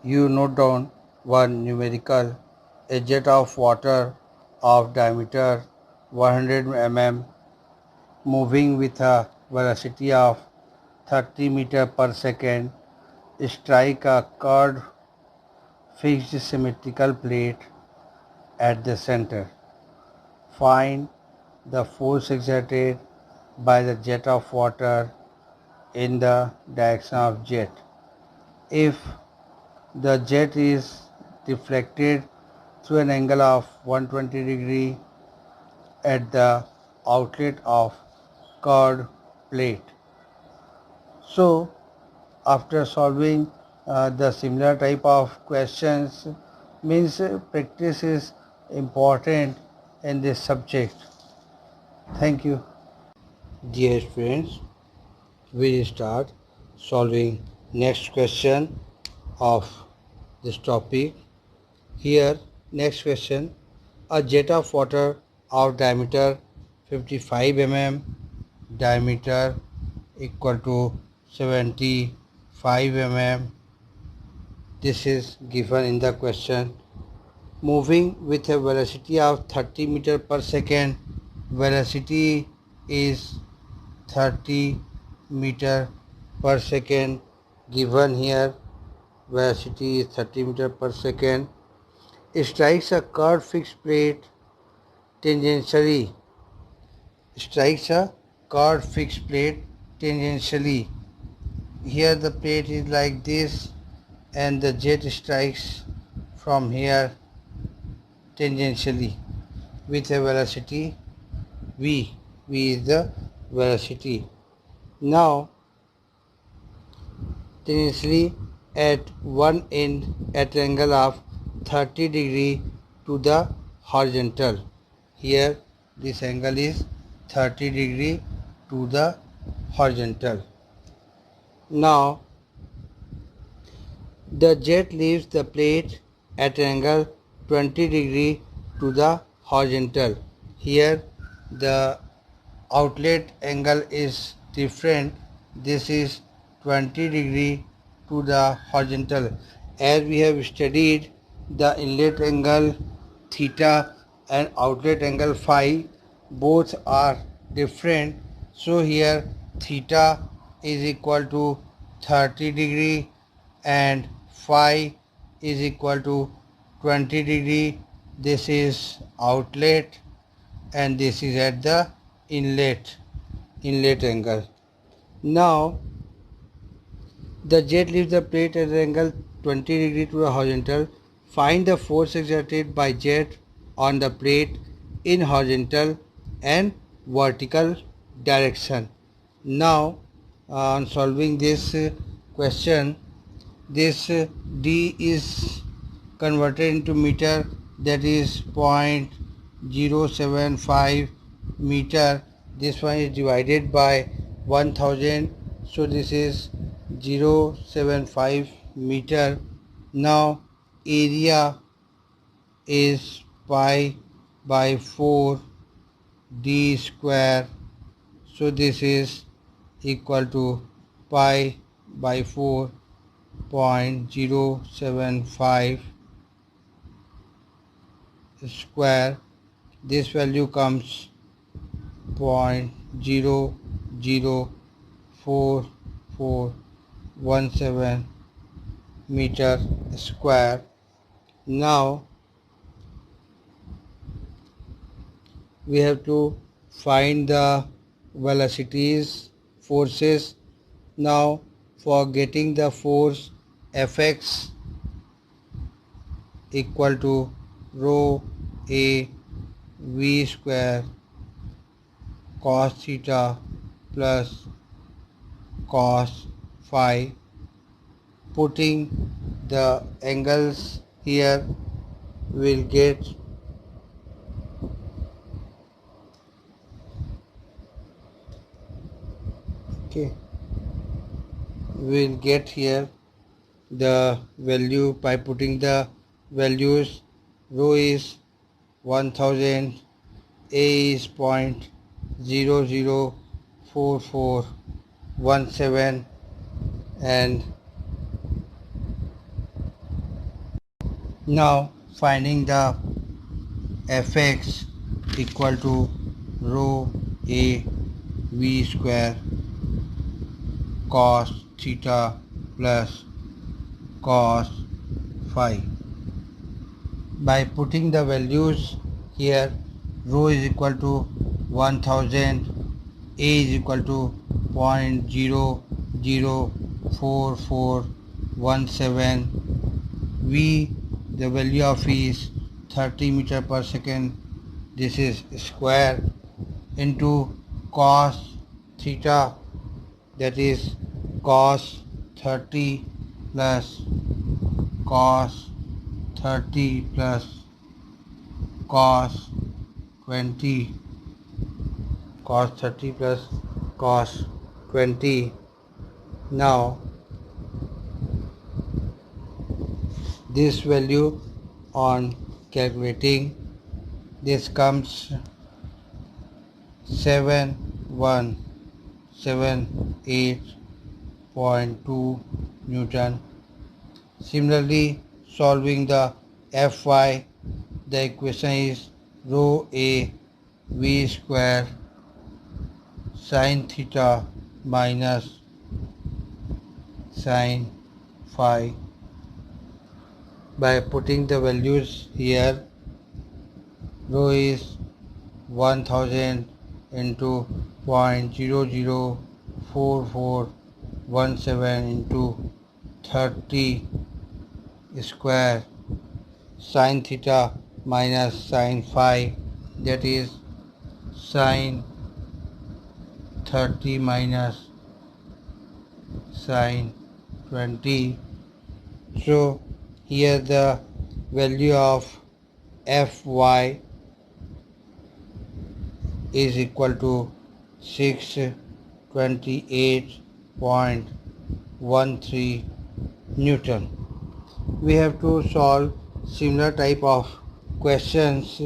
You note down one numerical: a jet of water of diameter 100 mm moving with a velocity of 30 meter per second strike a curved fixed symmetrical plate at the center. Find the force exerted by the jet of water in the direction of jet. If the jet is deflected through an angle of 120 degree at the outlet of curved plate. So, after solving the similar type of questions, means practice is important in this subject. Thank you. Dear friends, we will start solving next question of this topic. Here, next question: a jet of water of diameter 55 mm, diameter equal to 75 mm. This is given in the question. Moving with a velocity of 30 meter per second. Velocity is 30 meter per second given here. Velocity is 30 meter per second. It strikes a curved fixed plate tangentially. Strikes a curved fixed plate tangentially. Here the plate is like this and the jet strikes from here tangentially with a velocity v. V is the velocity. Now tangentially at one end at an angle of 30 degree to the horizontal. Here this angle is 30 degree to the horizontal. Now the jet leaves the plate at an angle 20 degree to the horizontal. Here the outlet angle is different. This is 20 degree to the horizontal. As we have studied, the inlet angle theta and outlet angle phi both are different. So here theta is equal to 30 degree and phi is equal to 20 degree. This is outlet and this is at the inlet angle. Now the jet leaves the plate at an angle 20 degree to the horizontal. Find the force exerted by jet on the plate in horizontal and vertical direction. Now on solving this question, this d is converted into meter, that is 0.075 meter. This one is divided by 1000, so this is 0.75 meter. Now area is pi by 4 d square, so this is equal to pi by 4.075 square. This value comes 0.04417 meter square. Now we have to find the velocities, forces. Now for getting the force Fx equal to rho a v square cos theta plus cos phi. Putting the angles here, we'll get here the value by putting the values. Rho is 1000, a is 0.004417 and Now finding the fx equal to rho a v square cos theta plus cos phi. By putting the values here, rho is equal to 1000, a is equal to 0.004417, v, the value of v is 30 meter per second, this is square, into cos theta, that is cos 30 plus cos 30 plus cos 20, cos 30 plus cos 20. Now this value on calculating, this comes 7178.2 Newton. Similarly, solving the Fy, the equation is rho a v square sin theta minus sin phi. By putting the values here, rho is 1000 into 0.004417 into 30 square sin theta minus sin phi, that is sin 30 minus sin 20. So here the value of Fy is equal to 628.13 Newton. We have to solve similar type of questions.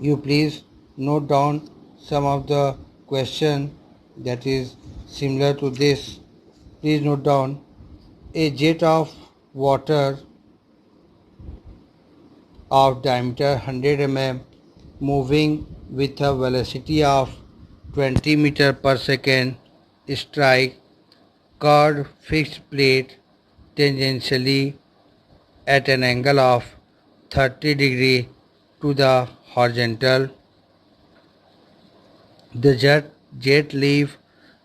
You please note down some of the question that is similar to this. Please note down: a jet of water of diameter 100 mm moving with a velocity of 20 meter per second strike curved fixed plate tangentially at an angle of 30 to the horizontal. The jet leaves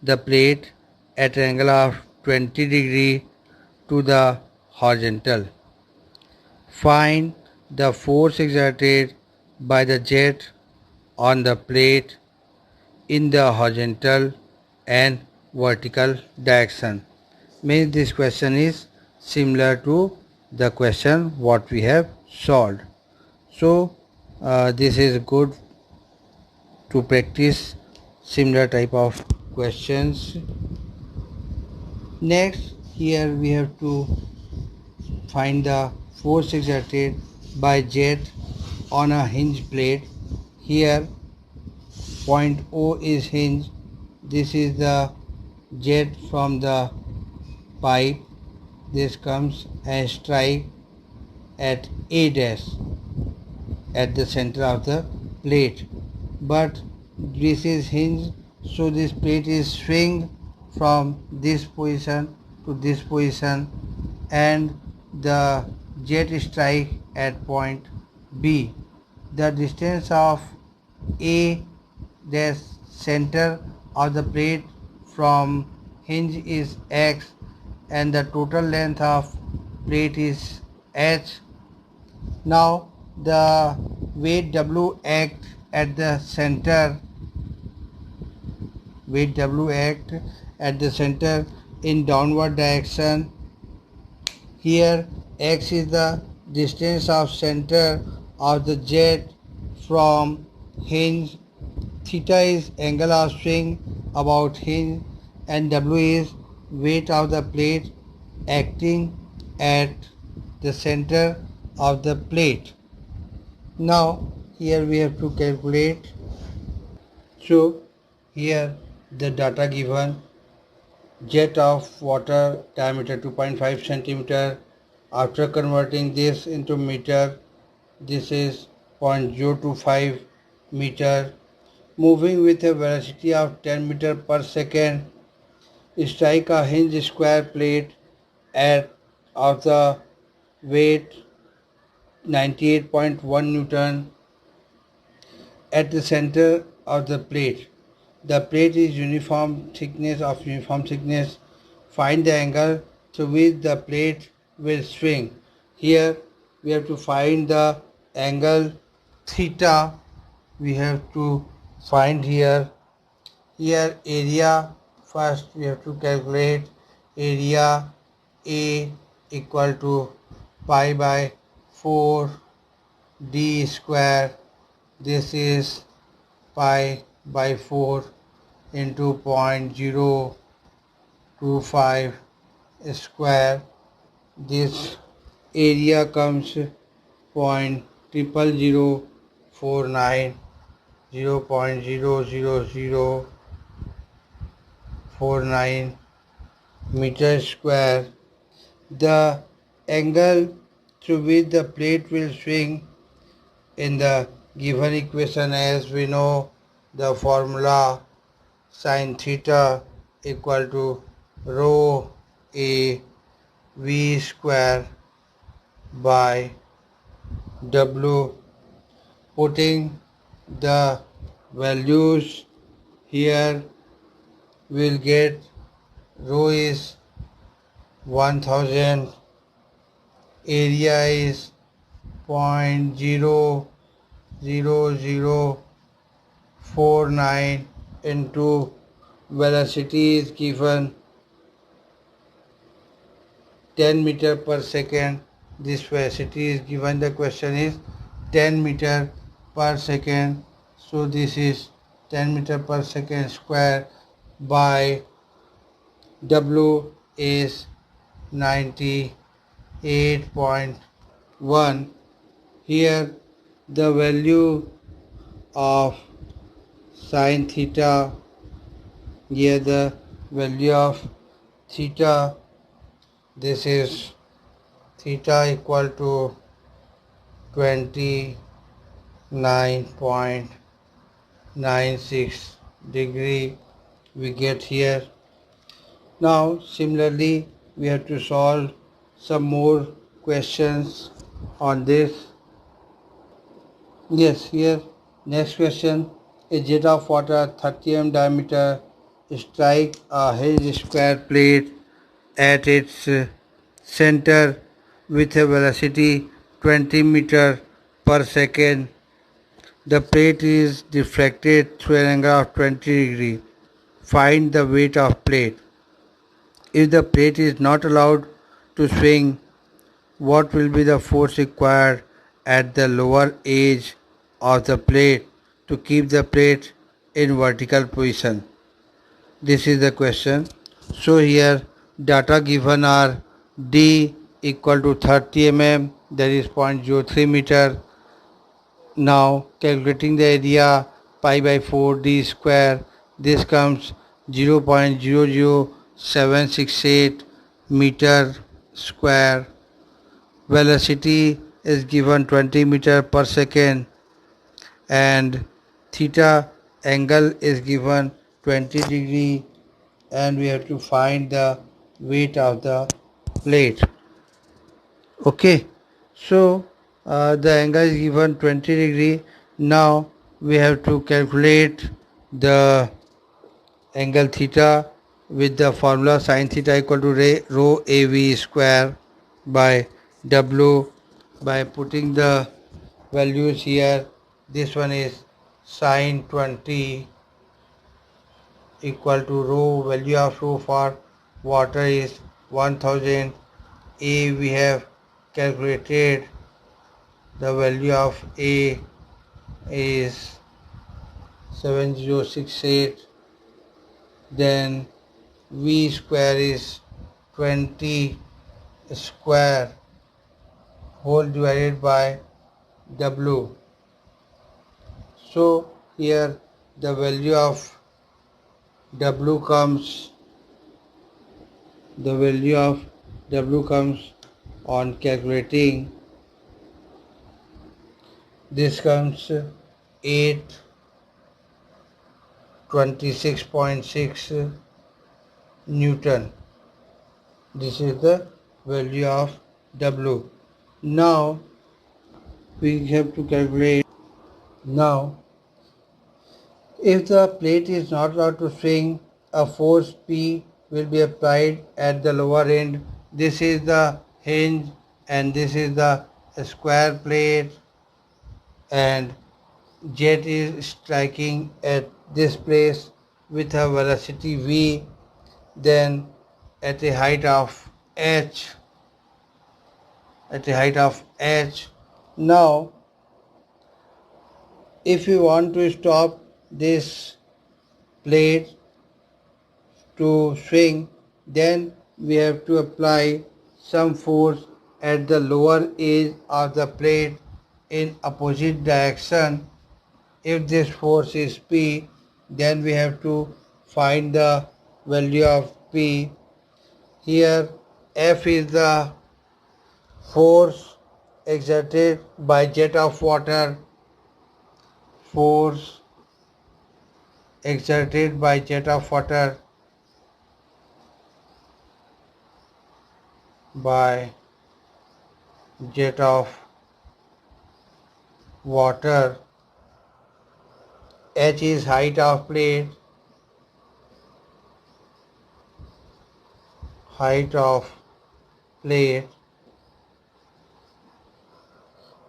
the plate at an angle of 20 to the horizontal. Find the force exerted by the jet on the plate in the horizontal and vertical direction. Means this question is similar to the question what we have solved. So this is good to practice similar type of questions. Next, here we have to find the force exerted by jet on a hinge plate. Here point O is hinge. This is the jet from the pipe. This comes and strike at A dash at the center of the plate. But this is hinge, so this plate is swing from this position to this position and the jet strike at point B. The distance of A dash center of the plate from hinge is x and the total length of plate is h. Now the weight W act at the center, weight W act at the center in downward direction. Here x is the distance of center of the jet from hinge, theta is angle of swing about hinge, and W is weight of the plate acting at the center of the plate. Now here we have to calculate. So here the data given: jet of water diameter 2.5 centimeter After converting this into meter, this is 0.025 meter. Moving with a velocity of 10 meter per second, strike a hinge square plate at of the weight 98.1 Newton at the center of the plate. The plate is uniform thickness. Find the angle to which the plate will swing. Here we have to find the angle theta. We have to find here. Here area, first we have to calculate area A equal to pi by 4 d square. This is pi by 4 into 0.025 square. This area comes 0.00049, 0.00049 meter square. The angle through which the plate will swing in the given equation, as we know the formula sin theta equal to rho a v square by w. Putting the values here, we'll get rho is 1000, area is 0.00049 into velocity is given 10 meter per second. This velocity is given, the question is 10 meter per second. So this is 10 meter per second square by W is 98.1. Here the value of sin theta, here the value of theta, this is theta equal to 29.96 degree we get here. Now similarly we have to solve some more questions on this. Yes, here next question. A jet of water 30 mm diameter strike a hinge square plate at its center with a velocity 20 meter per second. The plate is deflected through an angle of 20 degree. Find the weight of plate. If the plate is not allowed to swing, what will be the force required at the lower edge of the plate to keep the plate in vertical position? This is the question. So here data given are D equal to 30 mm, that is 0.03 meter. Now calculating the area, pi by 4 d square, this comes 0.00768 meter square. Velocity is given 20 meter per second and theta angle is given 20 degree, and we have to find the weight of the plate. Okay, so the angle is given 20 degree. Now we have to calculate the angle theta with the formula sin theta equal to rho av square by w. By putting the values here, this one is sin 20 equal to rho, value of rho for water is 1000. A we have calculated, the value of A is 7068. Then V square is 20 square whole divided by W. So here the value of W comes, On calculating, this comes 826.6 Newton. This is the value of W. Now we have to calculate. Now, if the plate is not allowed to swing, a force P will be applied at the lower end. This is the hinge and this is the square plate, and jet is striking at this place with a velocity v, then at a height of h, Now if we want to stop this plate to swing, then we have to apply some force at the lower edge of the plate in opposite direction. If this force is P, then we have to find the value of P. Here F is the force exerted by jet of water, force exerted by jet of water by jet of water. H is height of plate,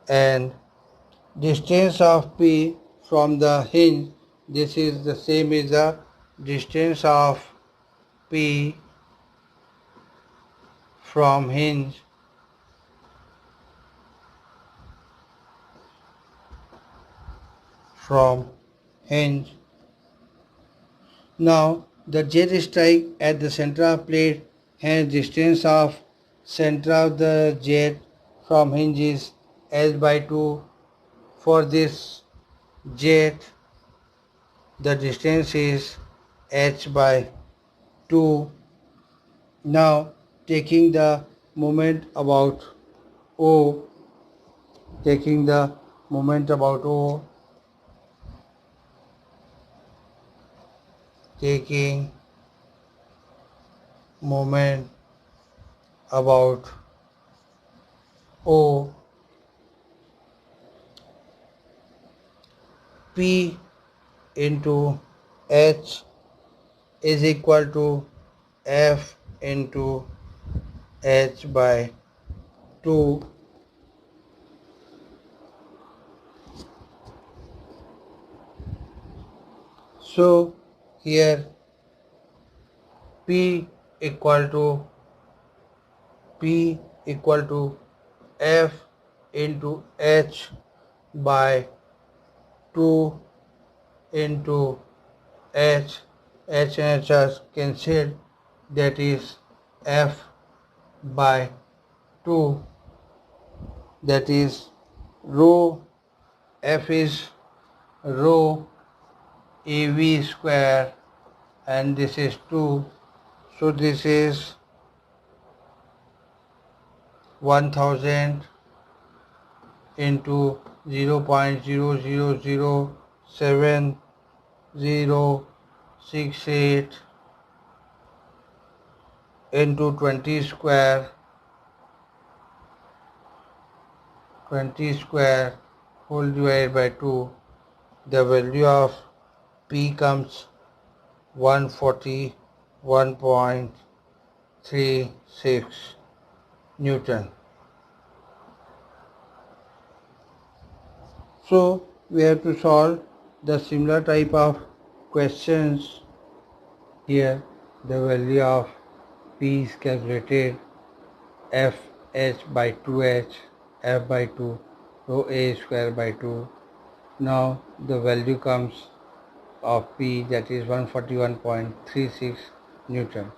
and distance of P from the hinge. This is the same as the distance of P from hinge. Now the jet strike at the center of plate, hence distance of center of the jet from hinge is L by 2. For this jet, the distance is h by 2. Now taking the moment about O, taking moment about O, P into H is equal to F into H by 2. So here P equal to F into H by 2 into H. H and H are cancelled, that is F by 2, that is rho. F is rho AV square and this is 2. So this is 1000 into 0.0007068 into 20 square whole divided by 2. The value of P comes 141.36 Newton. So we have to solve the similar type of questions. Here the value of P is calculated, F by 2H, F by 2, rho A square by 2. Now the value comes of P, that is 141.36 Newton.